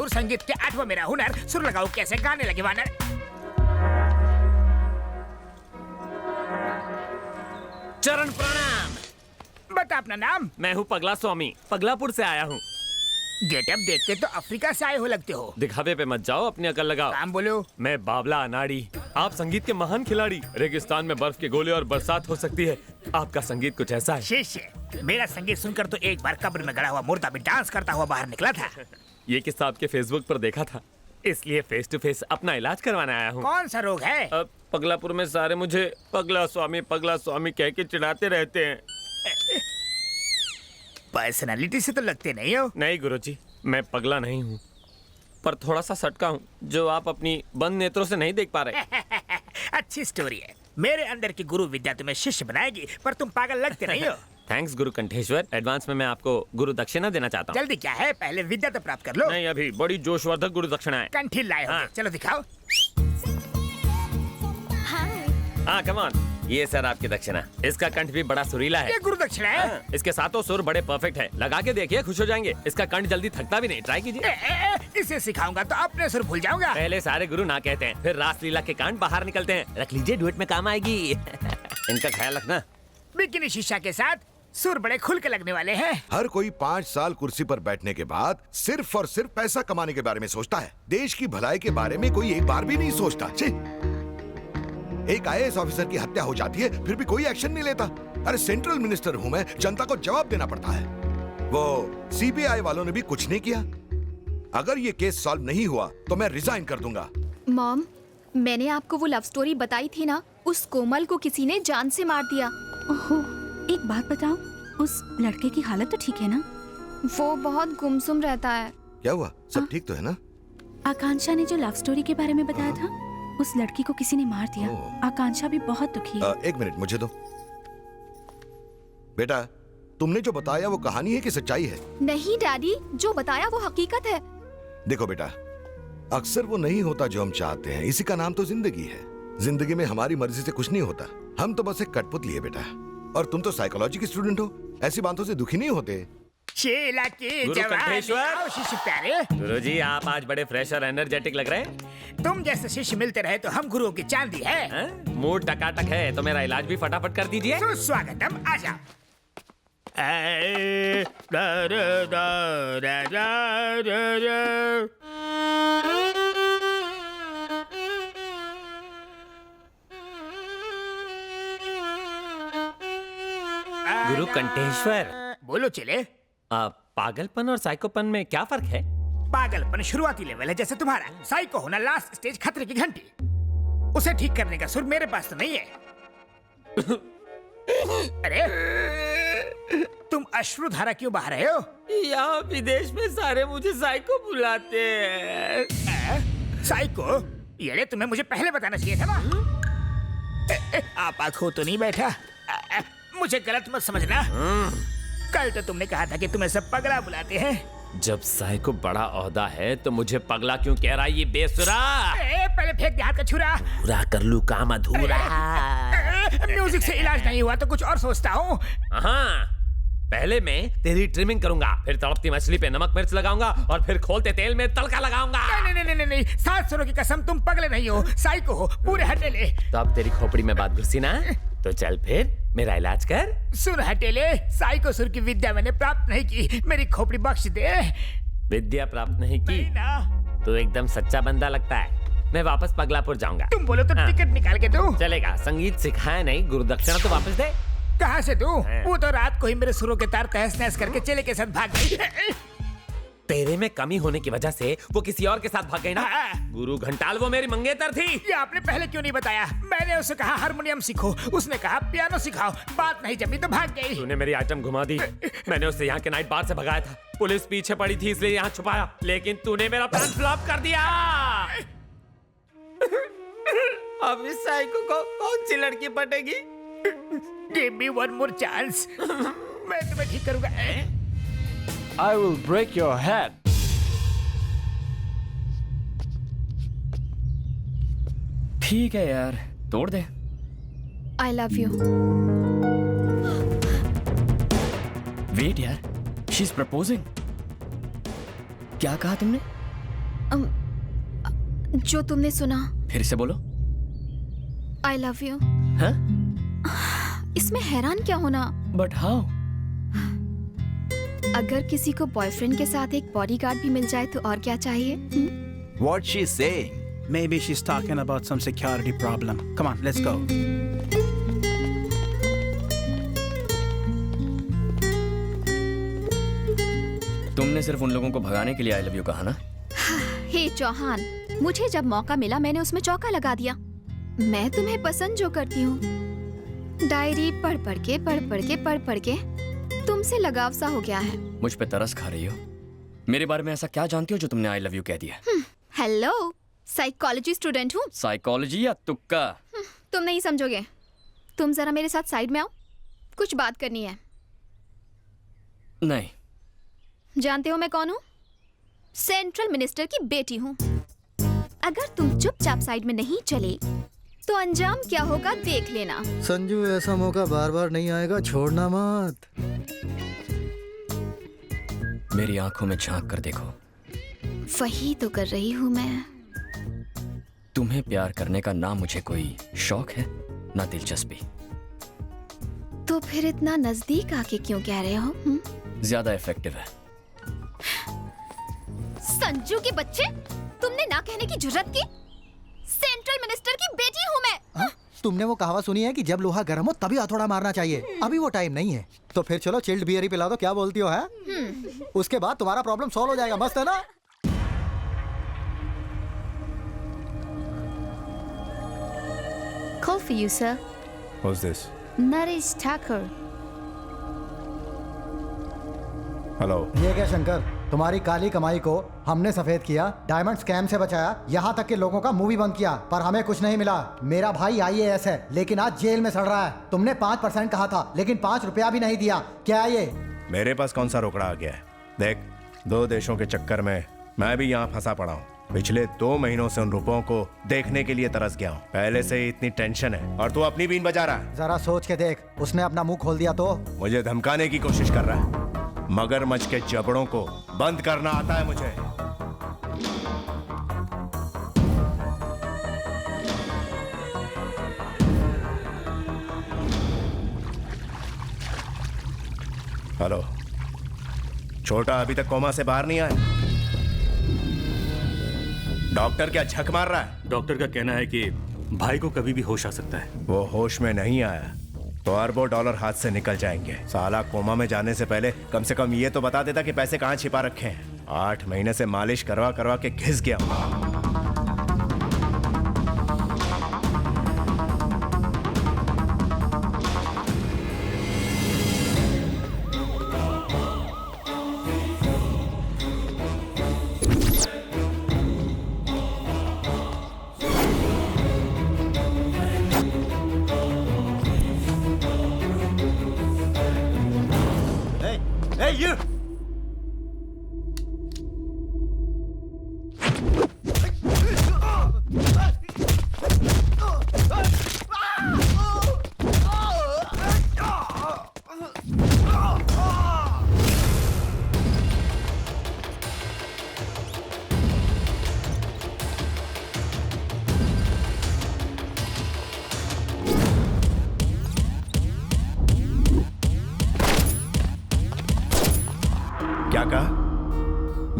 सुर संगीत के 8वां मेरा हुनर, सुर लगाओ कैसे गाने लगे वानर। चरण प्रणाम। बता अपना नाम। मैं हूँ पगला स्वामी, पगलापुर से आया हूँ। गेटअप देखते तो अफ्रीका से आए हो लगते हो। दिखावे पे मत जाओ, अपनी अकल लगाओ। काम बोलो। मैं बाबला अनाड़ी, आप संगीत के महान खिलाड़ी। रेगिस्तान में बर्फ के गोले और बरसात हो सकती है, आपका संगीत कुछ ऐसा है। शिष्य, मेरा संगीत सुनकर तो एक बार कब्र में गड़ा हुआ मुर्दा भी डांस करता हुआ बाहर निकला था। ये किस्सा आपके फेसबुक पर देखा था, इसलिए फेस टू फेस अपना इलाज करवाने आया हूँ। कौन सा रोग है? पगलापुर में सारे मुझे पगला स्वामी कह के चिढ़ाते रहते हैं। पर्सनालिटी से तो लगते नहीं हो। नहीं गुरुजी, मैं पगला नहीं हूँ, पर थोड़ा सा सटका हूँ जो आप अपनी बंद नेत्रों से नहीं देख पा रहे। अच्छी स्टोरी है। मेरे अंदर की गुरु विद्या तुम्हें शिष्य बनाएगी, पर तुम पागल लगते नहीं हो। थैंक्स गुरु कंठेश्वर। एडवांस में मैं आपको गुरु दक्षिणा देना चाहता हूँ। जल्दी क्या है, पहले विद्या तो प्राप्त कर लो। नहीं, अभी बड़ी जोशवर्धक गुरु दक्षिणा है। कंठी लाए हो। हाँ। चलो दिखाओ। हाँ कम ऑन, ये सर आपकी दक्षिणा। इसका कंठ भी बड़ा सुरीला है। ये गुरु दक्षिणा है। हाँ, इसके सातों सुर बड़े परफेक्ट है। लगा के देखिए, खुश हो जाएंगे। इसका कंठ जल्दी थकता भी नहीं, ट्राई कीजिए। इसे सिखाऊंगा तो अपने सुर भूल जाऊंगा। पहले सारे गुरु ना कहते हैं, फिर रास लीला के कांड बाहर निकलते हैं। रख लीजिए, डुएट में काम आएगी। इनका ख्याल रखना। बिकिनी शीशा के साथ सुर बड़े खुल के लगने वाले हैं। हर कोई 5 साल कुर्सी पर बैठने के बाद सिर्फ और सिर्फ पैसा कमाने के बारे में सोचता है। देश की भलाई के बारे में कोई एक बार भी नहीं सोचता। छी! एक आईएएस ऑफिसर की हत्या हो जाती है, फिर भी कोई एक्शन नहीं लेता। अरे सेंट्रल मिनिस्टर हूं मैं, जनता को जवाब देना पड़ता है। वो सीबीआई वालों ने भी कुछ नहीं किया। अगर ये केस सॉल्व नहीं हुआ तो मैं रिजाइन कर दूंगा। मॉम, मैंने आपको वो लव स्टोरी बताई थी ना, उस कोमल को किसी ने जान से मार दिया। ओहो, एक बात बताओ, उस लड़के की हालत तो ठीक है ना? वो बहुत गुमसुम रहता है। क्या हुआ, सब ठीक तो है ना? आकांक्षा ने जो लव स्टोरी के बारे में बताया था, उस लड़की को किसी ने मार दिया। आकांक्षा भी बहुत दुखी है। 1 मिनट मुझे दो। बेटा, तुमने जो बताया वो कहानी है कि सच्चाई है? नहीं डैडी, जो बताया वो हकीकत है। देखो बेटा, अक्सर वो नहीं होता जो हम चाहते हैं, इसी का नाम तो जिंदगी है। जिंदगी में हमारी मर्जी से कुछ नहीं होता, हम तो बस एक कठपुतली है बेटा। और तुम तो साइकोलॉजी की स्टूडेंट हो, ऐसी बातों से दुखी नहीं होते। शेला के गुरु जवानी। कंठेश्वर। आओ शिष्य प्यारे। गुरुजी, आप आज बड़े फ्रेश और एनर्जेटिक लग रहे हैं। तुम जैसे शिष्य मिलते रहे तो हम गुरुओं की चांदी है। हैं? मूड टकाटक है तो मेरा इलाज भी फटाफट कर दीजिए। सुस्वागतम, आजा। गुरु कंठेश्वर, बोलो चले। पागलपन और साइकोपन में क्या फर्क है? पागलपन शुरुआती लेवल है जैसे तुम्हारा, साइको होना लास्ट स्टेज, खतरे की घंटी। उसे ठीक करने का सुर मेरे पास तो नहीं है। अरे तुम अश्रुधारा क्यों बहा रहे हो? यहाँ विदेश में सारे मुझे साइको बुलाते हैं। साइको? ये तुम्हें मुझे पहले बताना चाहिए था ना। आप आंखों तो नहीं बैठा। मुझे गलत मत समझना। कल तो तुमने कहा था कि तुम्हें सब पगला बुलाते हैं। जब साइको बड़ा ओहदा है तो मुझे पगला क्यों कह रहा है ये बेसुरा? पहले फेंक दे हाथ का छुरा। पूरा कर लूं काम अधूरा। म्यूजिक से इलाज नहीं हुआ तो कुछ और सोचता हूँ। हाँ, पहले मैं तेरी ट्रिमिंग करूंगा, फिर तड़पती मछली पे नमक मिर्च लगाऊंगा और फिर खोलते तेल में तड़का लगाऊंगा। नहीं, 7 सुरों की कसम, तुम पगले नहीं हो, साइको हो, पूरे हटेले। तो अब तेरी खोपड़ी में बात घुसी ना, तो चल फिर मेरा इलाज कर। सुन हटेले, साइको सुर की विद्या मैंने प्राप्त नहीं की, मेरी खोपड़ी बख्श दे। विद्या प्राप्त नहीं की ना। तो एकदम सच्चा बंदा लगता है। मैं वापस पगलापुर जाऊंगा। तुम बोलो तो हाँ। टिकट निकाल के दो। चलेगा, संगीत सिखाया नहीं, गुरु दक्षिणा तो वापस दे। कहाँ से दूं? वो तो रात को ही मेरे सुरों के तार तहस नहस करके चेले के साथ भाग गई। तेरे में कमी होने की वजह से वो किसी और के साथ भाग गई ना। गुरु घंटाल वो मेरी मंगेतर थी। ये आपने पहले क्यों नहीं बताया? मैंने उसे कहा हारमोनियम सीखो, उसने कहा पियानो सिखाओ, बात नहीं जमी तो भाग गई। तूने मेरी आइटम घुमा दी। मैंने उसे यहाँ के नाइट बार से भगाया था, पुलिस पीछे पड़ी थी इसलिए यहाँ छुपाया, लेकिन तूने मेरा प्लान फ्लॉप कर दिया। अब इस साइको को कौन सी लड़की पटेगी? Give me one more chance. मैं तुम्हें ठीक करूंगा। I will break your head. ठीक है यार, तोड़ दे। I love you. Wait यार, she's proposing. क्या कहा तुमने? जो तुमने सुना, फिर से बोलो। I love you. हाँ? इसमें हैरान क्या होना? But how? अगर किसी को बॉयफ्रेंड के साथ एक बॉडीगार्ड भी मिल जाए तो और क्या चाहिए? What's she saying? Maybe she's talking about some security problem. Come on, let's go. तुमने सिर्फ उन लोगों को भगाने के लिए आई लव यू कहा ना? हे चौहान, मुझे जब मौका मिला मैंने उसमें चौका लगा दिया। मैं तुम्हें पसंद जो करती हूँ, डायरी पढ़ पढ़ के तुमसे लगाव सा हो गया है। मुझ पे तरस खा रही हो? मेरे बारे में ऐसा क्या जानती हो जो तुमने आई लव यू कह दिया? हेलो, साइकोलॉजी स्टूडेंट हूँ। साइकोलॉजी या तुक्का? तुम नहीं समझोगे। तुम जरा मेरे साथ साइड में आओ, कुछ बात करनी है। नहीं। जानते हो मैं कौन हूँ? सेंट्रल मिनिस्टर की बेटी हूँ। अगर तुम चुपचाप साइड में नहीं चले तो अंजाम क्या होगा देख लेना। संजू, ऐसा मौका बार बार नहीं आएगा, छोड़ना मत। मेरी आंखों में झांक कर देखो। वही तो कर रही हूँ मैं। तुम्हें प्यार करने का ना मुझे कोई शौक है ना दिलचस्पी। तो फिर इतना नजदीक आके क्यों कह रहे हो? ज्यादा इफेक्टिव है। संजू के बच्चे, तुमने ना कहने की जुर्रत की? सेंट्रल मिनिस्टर की बेटी हूँ मैं। तुमने वो कहावत सुनी है कि जब लोहा गर्म हो तभी हथौड़ा मारना चाहिए? अभी वो टाइम नहीं है। तो फिर चलो चिल्ड बियर ही पिला दो, क्या बोलती हो? है उसके बाद तुम्हारा प्रॉब्लम सॉल्व हो जाएगा। मस्त है ना? Call for you, sir. Who's this? Naresh Thakur. Hello. ये क्या शंकर, तुम्हारी काली कमाई को हमने सफेद किया, डायमंड स्कैम से बचाया, यहाँ तक कि लोगों का मुंह भी बंद किया, पर हमें कुछ नहीं मिला। मेरा भाई IAS है लेकिन आज जेल में सड़ रहा है। तुमने 5% कहा था लेकिन 5 रुपया भी नहीं दिया। क्या ये? मेरे पास कौन सा रोकड़ा आ गया है? देख, 2 देशों के चक्कर में मैं भी यहाँ फंसा पड़ा हूँ। पिछले 2 महीनों से उन रुपयों को देखने के लिए तरस गया हूँ। पहले से ही इतनी टेंशन है और तू अपनी बीन बजा रहा है। जरा सोच के देख, उसने अपना मुंह खोल दिया तो? मुझे धमकाने की कोशिश कर रहा है। मगरमच्छ के जबड़ों को बंद करना आता है मुझे। हेलो, छोटा अभी तक कोमा से बाहर नहीं आया? डॉक्टर क्या झक मार रहा है? डॉक्टर का कहना है कि भाई को कभी भी होश आ सकता है। वो होश में नहीं आया तो अरबों डॉलर हाथ से निकल जाएंगे। साला कोमा में जाने से पहले कम से कम ये तो बता देता कि पैसे कहाँ छिपा रखे हैं। 8 महीने से मालिश करवा करवा के घिस गया हूँ। Hey, you! क्या कहा?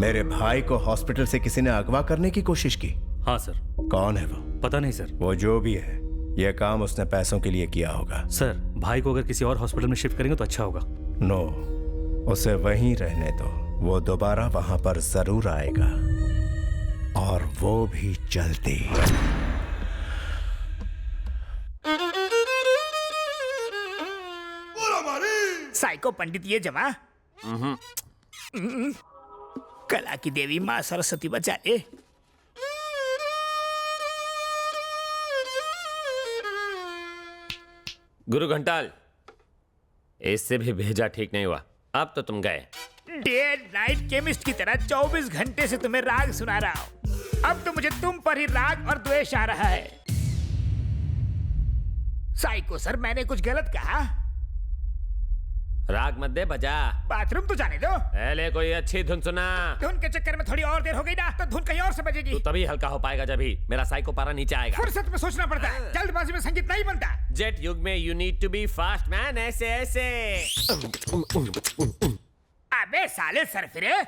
मेरे भाई को हॉस्पिटल से किसी ने अगवा करने की कोशिश की? हाँ सर। कौन है वो? पता नहीं सर। वो जो भी है, यह काम उसने पैसों के लिए किया होगा। सर, भाई को अगर किसी और हॉस्पिटल में शिफ्ट करेंगे तो अच्छा होगा। नो, उसे वहीं रहने दो। वो दोबारा वहां पर जरूर आएगा और वो भी जल्दी। साइको पंडित ये जमा। कला की देवी माँ सरस्वती बचा ले। गुरु घंटाल, इससे भी भेजा ठीक नहीं हुआ। अब तो तुम गए। डे नाइट केमिस्ट की तरह 24 घंटे से तुम्हें राग सुना रहा हूं। अब तो मुझे तुम पर ही राग और द्वेष आ रहा है। साइको सर, मैंने कुछ गलत कहा? राग मत दे, बजा। बाथरूम तो जाने दो। पहले कोई अच्छी धुन सुना। धुन के चक्कर में थोड़ी और देर हो गई ना तो धुन कहीं और से बजेगी। तू तभी हल्का हो पाएगा जब ही मेरा साइको पारा नीचे आएगा। फुर्सत में सोचना पड़ता है, जल्दबाजी में संगीत नहीं बनता। जेट युग में you need to be fast man, ऐसे ऐसे। अबे साले सरफिरे,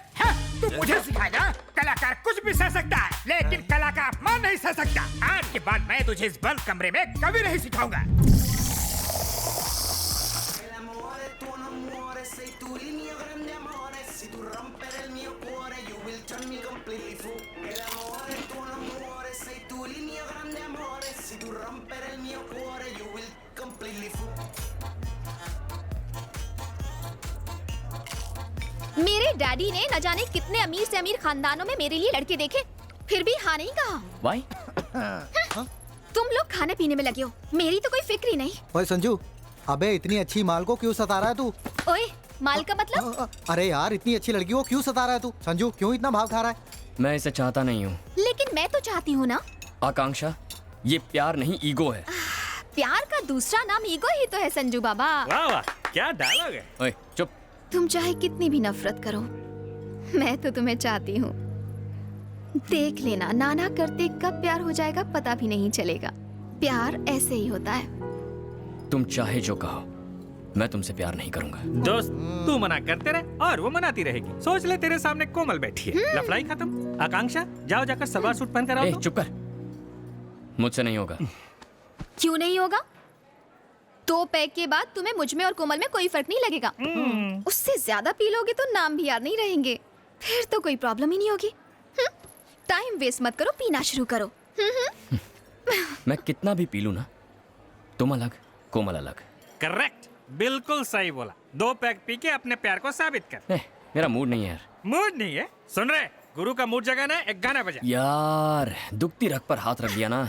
तू मुझे सिखाएगा? कलाकार कुछ भी सह सकता है, लेकिन कला का अपमान नहीं सह सकता। आज के बाद मैं तुझे इस बंद कमरे में कभी नहीं सिखाऊंगा। मेरे डैडी ने न जाने कितने अमीर से अमीर खानदानों में मेरे लिए लड़के देखे, फिर भी हाँ नहीं कहा। वाई? तुम लोग खाने पीने में लगे हो, मेरी तो कोई फिक्र ही नहीं। ओए संजू, अबे इतनी अच्छी माल को क्यों सता रहा है तू? ओए, माल का मतलब? अरे यार, इतनी अच्छी लड़की को क्यों सता रहा है तू? संजू, क्यों इतना भाव खा रहा है? मैं इसे चाहता नहीं हूँ। लेकिन मैं तो चाहती हूँ ना। आकांक्षा, ये प्यार नहीं ईगो है। प्यार का दूसरा नाम ईगो ही तो है संजू बाबा। वाह वाह, क्या डायलॉग है। ओए चुप। तुम चाहे कितनी भी नफरत करो, मैं तो तुम्हें चाहती हूँ। देख लेना, नाना करते कब प्यार हो जाएगा पता भी नहीं चलेगा। प्यार ऐसे ही होता है। तुम चाहे जो कहो, मैं तुमसे प्यार नहीं करूंगा। दोस्त, तू मना करते रहे और वो मनाती रहेगी। सोच ले तेरे सामने कोमल बैठी है। लफड़ाई खत्म। आकांक्षा, जाओ जाकर सलवार सूट पहन कर आओ। ए, चुप कर। मुझसे नहीं होगा। क्यों नहीं होगा? 2 पैक के बाद तुम्हें मुझ में और कोमल में कोई फर्क नहीं लगेगा। उससे ज्यादा पी लोगे तो नाम भी याद नहीं रहेंगे, फिर तो कोई प्रॉब्लम ही नहीं होगी। टाइम वेस्ट मत करो, पीना शुरू करो। मैं कितना भी पी लूं ना, तुम अलग, कोमल अलग। करेक्ट, बिल्कुल सही बोला। 2 पैक पी के अपने प्यार को साबित कर। मेरा मूड नहीं है यार। मूड नहीं है? सुन रहे, गुरु का मूड जगाना है, एक गाना बजा। यार, दुखती रग पर हाथ रख दिया ना।